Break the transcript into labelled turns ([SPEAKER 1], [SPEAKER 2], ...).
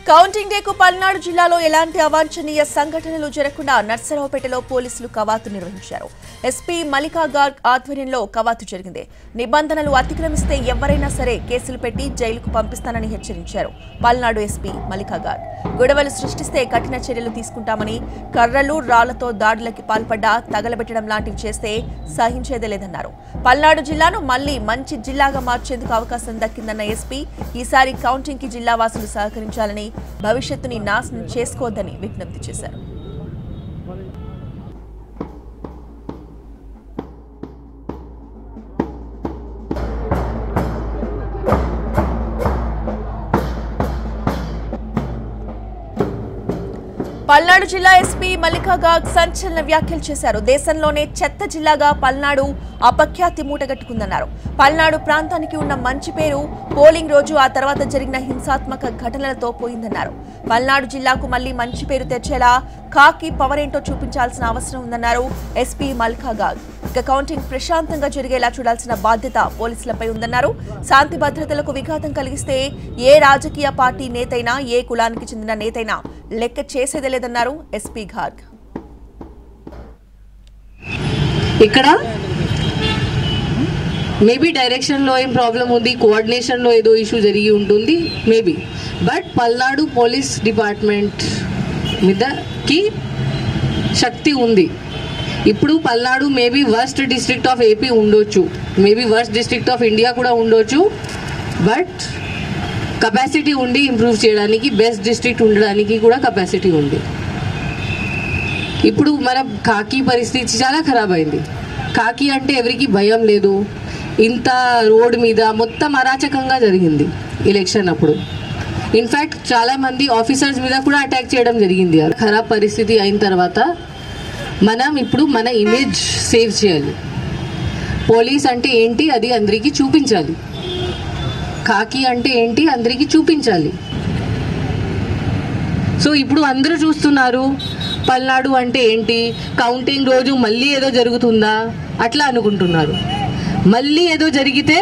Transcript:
[SPEAKER 1] Counting డేకు Palnadu జిల్లాలో ఎలాంటి అవాంఛనీయ సంఘటనలు జరగకుండా నర్సరావుపేటలో పోలీసులు కవాతు నిర్వహించారు. ఎస్పీ మల్లికా గార్గ్ ఆధ్వర్యంలో కవాతు జరిగింది. నిబంధనలు అతిక్రమిస్తే ఎవరైనా సరే కేసులు పెట్టి జైలుకు పంపిస్తానని హెచ్చరించారు పల్నాడు ఎస్పీ మల్లికా గార్గ్. గొడవలు సృష్టిస్తే కఠిన చర్యలు తీసుకుంటామని, కర్రలు రాళ్లతో దాడులకి పాల్పడ్డా తగలబెట్టడం లాంటివి చేస్తే సహించేదే లేదన్నారు. పల్నాడు జిల్లాను మళ్లీ మంచి జిల్లాగా మార్చేందుకు అవకాశం దక్కిందన్న ఎస్పీ ఈసారి కౌంటింగ్ కి జిల్లా వాసులు సహకరించాలని, భవిష్యత్తుని నాశనం చేసుకోవద్దని విజ్ఞప్తి చేశారు. పల్నాడు జిల్లా ఎస్పీ మల్లికా గార్గ్ సంచలన వ్యాఖ్యలు చేశారు. దేశంలోనే చెత్త జిల్లాగా పల్నాడు అపఖ్యాతి మూటగట్టుకుందన్నారు. పల్నాడు ప్రాంతానికి ఉన్న మంచి పేరు పోలింగ్ రోజు ఆ తర్వాత జరిగిన హింసాత్మక ఘటనలతో పోయిందన్నారు. పల్నాడు జిల్లాకు మళ్లీ మంచి పేరు తెచ్చేలా కాకి పవర్ ఏంటో చూపించాల్సిన అవసరం ఉందన్నారు ఎస్పీ మల్లికా గార్గ్. ఇక కౌంటింగ్ ప్రశాంతంగా జరిగేలా చూడాల్సిన బాధ్యత పోలీసులపై ఉందన్నారు. శాంతి భద్రతలకు విఘాతం కలిగిస్తే ఏ రాజకీయ పార్టీ నేతైనా, ఏ కులానికి చెందిన నేతైనా లెక్క చేసేదే లేదన్నారు ఎస్పీ గార్గ్.
[SPEAKER 2] ఇక్కడ మేబీ డైరెక్షన్ లో ఏం ప్రాబ్లం ఉంది, కోఆర్డినేషన్ లో ఏదో ఇష్యూ జరిగి ఉంటుంది maybe, but Palnadu police department మీదకి శక్తి ఉంది. ఇప్పుడు Palnadu maybe worst district of AP ఉండొచ్చు, maybe worst district of India కూడా ఉండొచ్చు, బట్ కెపాసిటీ ఉండి ఇంప్రూవ్ చేయడానికి, బెస్ట్ డిస్ట్రిక్ట్ ఉండడానికి కూడా కెపాసిటీ ఉంది. ఇప్పుడు మన కాకి పరిస్థితి చాలా ఖరాబ్ అయింది. కాకి అంటే ఎవరికి భయం లేదు. ఇంత రోడ్ మీద మొత్తం అరాచకంగా జరిగింది ఎలక్షన్ అప్పుడు. ఇన్ఫ్యాక్ట్ చాలా మంది ఆఫీసర్స్ మీద కూడా అటాక్ చేయడం జరిగింది. ఖరాబ్ పరిస్థితి అయిన తర్వాత మనం ఇప్పుడు మన ఇమేజ్ సేవ్ చేయాలి. పోలీస్ అంటే ఏంటి అది అందరికీ చూపించాలి. కాకి అంటే ఏంటి అందరికీ చూపించాలి. సో ఇప్పుడు అందరూ చూస్తున్నారు పల్నాడు అంటే ఏంటి, కౌంటింగ్ రోజు మళ్ళీ ఏదో జరుగుతుందా అట్లా అనుకుంటున్నారు. మళ్ళీ ఏదో జరిగితే